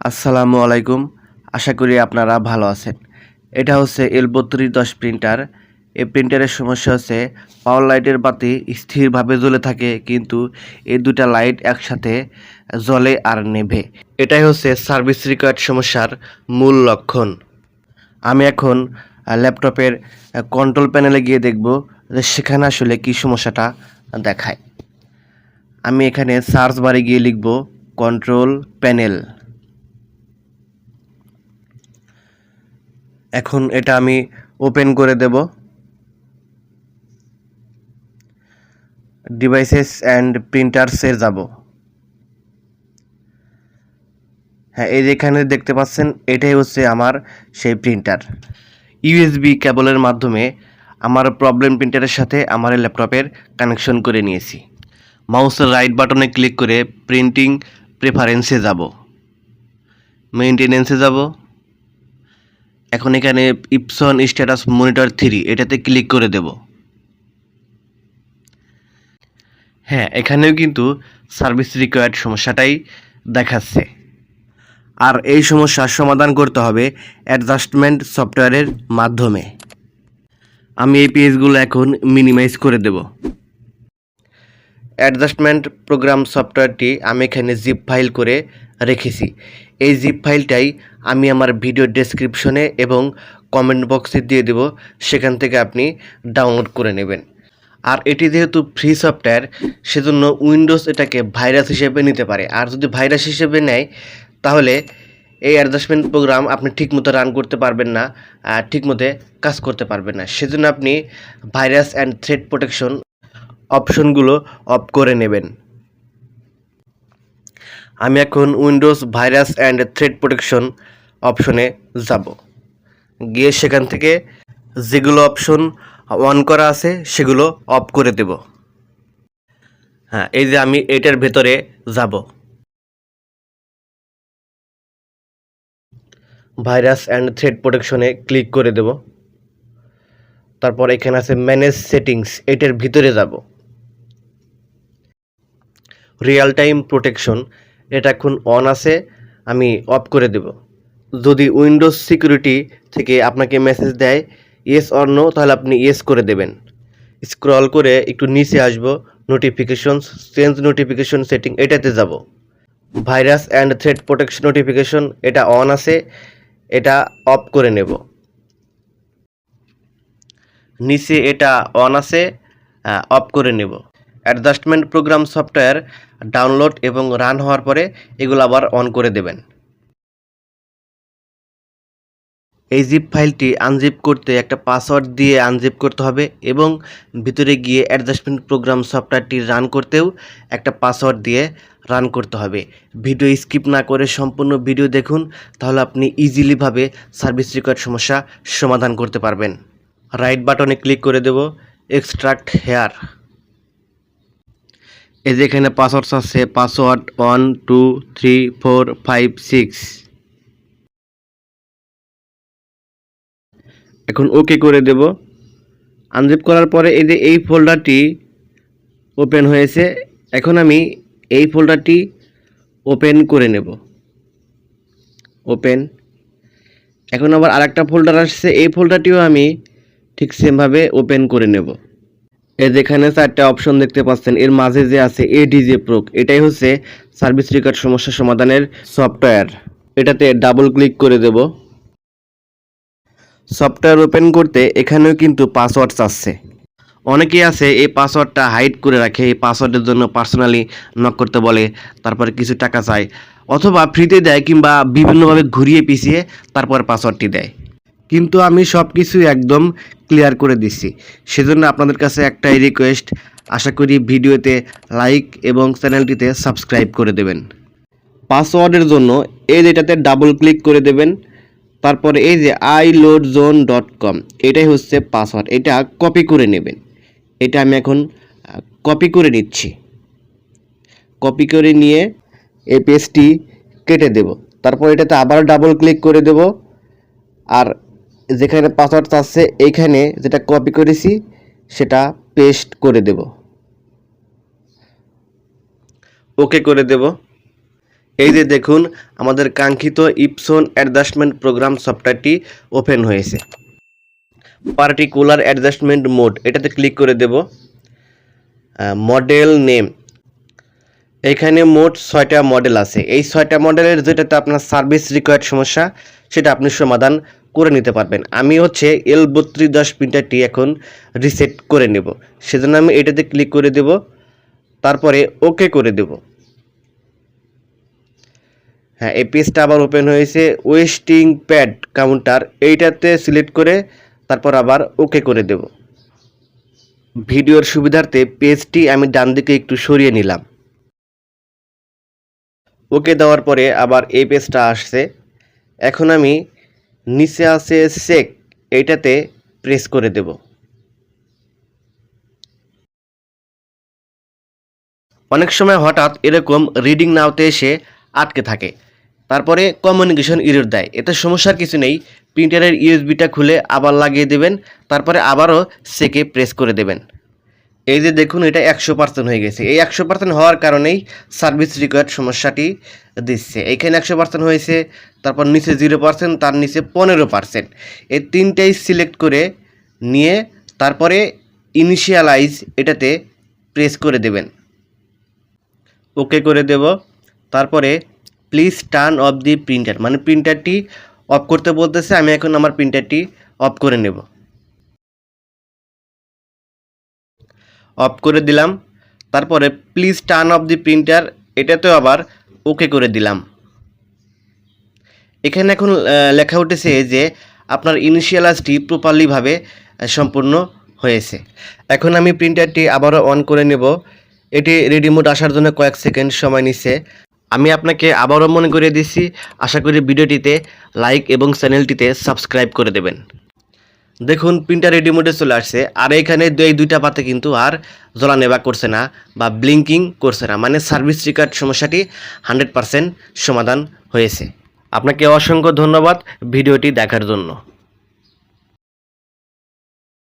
আসসালামু আলাইকুম। আশা করি আপনারা ভালো আছেন। এটা হচ্ছে L3210 প্রিন্টার। এই প্রিন্টারের সমস্যা হচ্ছে পাওয়ার লাইটের বাতি স্থিরভাবে জ্বলে থাকে, কিন্তু এই দুটা লাইট একসাথে জ্বলে আর নেভে। এটাই হচ্ছে সার্ভিস রিকোয়ার্ড সমস্যার মূল লক্ষণ। আমি এখন ল্যাপটপের কন্ট্রোল প্যানেলে গিয়ে দেখব যে সেখানে আসলে কী সমস্যাটা দেখায়। আমি এখানে সার্চ বারে গিয়ে লিখব কন্ট্রোল প্যানেল। এখন এটা আমি ওপেন করে দেব। ডিভাইসেস অ্যান্ড প্রিন্টারসে যাব। হ্যাঁ, এই যেখানে দেখতে পাচ্ছেন এটাই হচ্ছে আমার সেই প্রিন্টার। ইউএসবি কেবলের মাধ্যমে আমার প্রবলেম প্রিন্টারের সাথে আমার ল্যাপটপের কানেকশন করে নিয়েছি। মাউসের রাইট বাটনে ক্লিক করে প্রিন্টিং প্রেফারেন্সে যাব, মেইনটেনেন্সে যাব। এখন এখানে ইপসন স্ট্যাটাস মনিটর 3 এটাতে ক্লিক করে দেব। হ্যাঁ, এখানেও কিন্তু সার্ভিস রিকোয়ার্ড সমস্যাটাই দেখাচ্ছে। আর এই সমস্যার সমাধান করতে হবে অ্যাডজাস্টমেন্ট সফটওয়্যারের মাধ্যমে। আমি এই পেজগুলো এখন মিনিমাইজ করে দেব। অ্যাডজাস্টমেন্ট প্রোগ্রাম সফটওয়্যারটি আমি এখানে জিপ ফাইল করে রেখেছি। এই জিপ ফাইলটাই আমি আমার ভিডিও ডেসক্রিপশনে এবং কমেন্ট বক্সে দিয়ে দেব, সেখান থেকে আপনি ডাউনলোড করে নেবেন। আর এটি যেহেতু ফ্রি সফটওয়্যার, সেজন্য উইন্ডোজ এটাকে ভাইরাস হিসেবে নিতে পারে। আর যদি ভাইরাস হিসেবে নেয়, তাহলে এই অ্যাডজাস্টমেন্ট প্রোগ্রাম আপনি ঠিকমতো রান করতে পারবেন না, ঠিকমতো কাজ করতে পারবেন না। সেজন্য আপনি ভাইরাস অ্যান্ড থ্রেট প্রোটেকশন অপশনগুলো অফ করে নেবেন। আমি এখন Windows virus and threat protection অপশনে যাব। গিয়ে সেখান থেকে যেগুলো অপশন অন করা আছে সেগুলো অফ করে দেব। হ্যাঁ, এই যে আমি এটার ভেতরে যাব। ভাইরাস অ্যান্ড থ্রেট প্রোটেকশনে ক্লিক করে দেব। তারপর এখানে আছে ম্যানেজ সেটিংস, এটার ভিতরে যাব। রিয়েল টাইম প্রোটেকশন এটা এখন অন আছে, আমি অফ করে দেব। যদি উইন্ডোজ সিকিউরিটি থেকে আপনাকে মেসেজ দেয় ইয়েস অর নো, তাহলে আপনি ইয়েস করে দেবেন। স্ক্রল করে একটু নিচে আসব, নোটিফিকেশনস, চেঞ্জ নোটিফিকেশন সেটিং এটাতে যাব। Virus and threat protection notification এটা অন আছে, এটা অফ করে নেব। নিচে এটা অন আছে, অফ করে নেব। অ্যাডজাস্টমেন্ট প্রোগ্রাম সফটওয়্যার ডাউনলোড এবং রান হওয়ার পরে এগুলো আবার অন করে দেবেন। এই জিপ ফাইলটি আনজিপ করতে একটা পাসওয়ার্ড দিয়ে আনজিপ করতে হবে, এবং ভিতরে গিয়ে অ্যাডজাস্টমেন্ট প্রোগ্রাম সফটওয়্যারটি রান করতেও একটা পাসওয়ার্ড দিয়ে রান করতে হবে। ভিডিও স্কিপ না করে সম্পূর্ণ ভিডিও দেখুন, তাহলে আপনি ইজিলিভাবে সার্ভিস রিকোয়ার্ড সমস্যা সমাধান করতে পারবেন। রাইট বাটনে ক্লিক করে দেব, এক্সট্রাক্ট হেয়ার। এই যে এখানে পাসওয়ার্ড আছে, পাসওয়ার্ড 1 2 3 4 5 6। এখন ওকে করে দেব। আনজিপ করার পরে এই যে এই ফোল্ডারটি ওপেন হয়েছে, এখন আমি এই ফোল্ডারটি ওপেন করে নেব। ওপেন। এখন আবার আরেকটা ফোল্ডার আসছে, এই ফোল্ডারটিও আমি ঠিক সেমভাবে ওপেন করে নেব। এই যেখানে 4টা অপশন দেখতে পাচ্ছেন, এর মাঝে যে আছে এডিজে প্রোক, এটাই হচ্ছে সার্ভিস রিকোয়ার্ড সমস্যা সমাধানের সফটওয়্যার। এটাতে ডাবল ক্লিক করে দেব। সফটওয়্যার ওপেন করতে এখানেও কিন্তু পাসওয়ার্ড চাচ্ছে। অনেকেই আছে এই পাসওয়ার্ডটা হাইড করে রাখে, এই পাসওয়ার্ডের জন্য পার্সোনালি নক করতে বলে, তারপরে কিছু টাকা চায়, অথবা ফ্রিতে দেয়, কিংবা বিভিন্নভাবে ঘুরিয়ে পিছিয়ে তারপর পাসওয়ার্ডটি দেয়। কিন্তু আমি সব কিছু একদম ক্লিয়ার করে দিচ্ছি। সেজন্য আপনাদের কাছে একটাই রিকোয়েস্ট, আশা করি ভিডিওতে লাইক এবং চ্যানেলটিতে সাবস্ক্রাইব করে দেবেন। পাসওয়ার্ডের জন্য এই যেটাতে ডাবল ক্লিক করে দেবেন। তারপরে এই যে iloadzone.com, এটাই হচ্ছে পাসওয়ার্ড, এটা কপি করে নেবেন। এটা আমি এখন কপি করে নিচ্ছি। কপি করে নিয়ে এই পেজটি কেটে দেব। তারপর এটাতে আবার ডাবল ক্লিক করে দেব, আর যেখানে পাসওয়ার্ড আছে এইখানে যেটা কপি করেছি সেটা পেস্ট করে দেব। ওকে করে দেব। এই যে দেখুন আমাদের কাঙ্ক্ষিত ইপসন অ্যাডজাস্টমেন্ট প্রোগ্রাম সফটওয়্যারটি ওপেন হয়েছে। পার্টিকুলার অ্যাডজাস্টমেন্ট মোড এটাতে ক্লিক করে দেব। মডেল নেম, এখানে মোট 6টা মডেল আছে। এই 6টা মডেলের যেটাতে আপনার সার্ভিস রিকোয়ার্ড সমস্যা সেটা আপনি সমাধান করে নিতে পারবেন। আমি হচ্ছে L3210 প্রিন্টারটি এখন রিসেট করে নেব, সেজন্য আমি এটাতে ক্লিক করে দেব, তারপরে ওকে করে দেব। হ্যাঁ, এই পেজটা আবার ওপেন হয়েছে। ওয়েস্টিং প্যাড কাউন্টার এইটাতে সিলেক্ট করে তারপর আবার ওকে করে দেব। ভিডিওর সুবিধার্থে পেজটি আমি ডান দিকে একটু সরিয়ে নিলাম। ওকে দেওয়ার পরে আবার এই পেজটা আসছে। এখন আমি নিচে আছে চেক, এইটাতে প্রেস করে দেব। অনেক সময় হঠাৎ এরকম রিডিং নাওতে এসে আটকে থাকে, তারপরে কমিউনিকেশন এরর দেয়। এতে সমস্যার কিছু নেই, প্রিন্টারের ইউএসবিটা খুলে আবার লাগিয়ে দেবেন, তারপরে আবারও চেকে প্রেস করে দেবেন। এই যে দেখুন এটা 100% হয়ে গেছে। এই 100% হওয়ার কারণেই সার্ভিস রিকোয়ার্ড সমস্যাটি দিচ্ছে। এইখানে 100% হয়েছে, তারপর নিচে 0%, তার নিচে 15%। এই তিনটাই সিলেক্ট করে নিয়ে তারপরে ইনিশিয়ালাইজ এটাতে প্রেস করে দেবেন। ওকে করে দেব। তারপরে please turn of the printer, মানে প্রিন্টারটি অফ করতে বলতেছে, আমি এখন আমার প্রিন্টারটি অফ করে নেব। অফ করে দিলাম। তারপরে please turn of the printer এটাতেও আবার ওকে করে দিলাম। এখানে এখন লেখা উঠেছে যে আপনার ইনিশিয়ালাইজটি প্রপারলিভাবে সম্পূর্ণ হয়েছে। এখন আমি প্রিন্টারটি আবারও অন করে নেব। এটি রেডি মোড আসার জন্য কয়েক সেকেন্ড সময় নিচ্ছে। আমি আপনাকে আবারও মনে করিয়ে দিচ্ছি, আশা করি ভিডিওটিতে লাইক এবং চ্যানেলটিতে সাবস্ক্রাইব করে দেবেন। দেখুন প্রিন্টার রেডি মোডে চলে আসছে, আর এখানে এই দুইটা পাতে কিন্তু আর জ্বলানেবা করছে না বা ব্লিঙ্কিং করছে না, মানে সার্ভিস রিকোয়ার্ড সমস্যাটি 100% সমাধান হয়েছে। আপনাকে অসংখ্য ধন্যবাদ ভিডিওটি দেখার জন্য।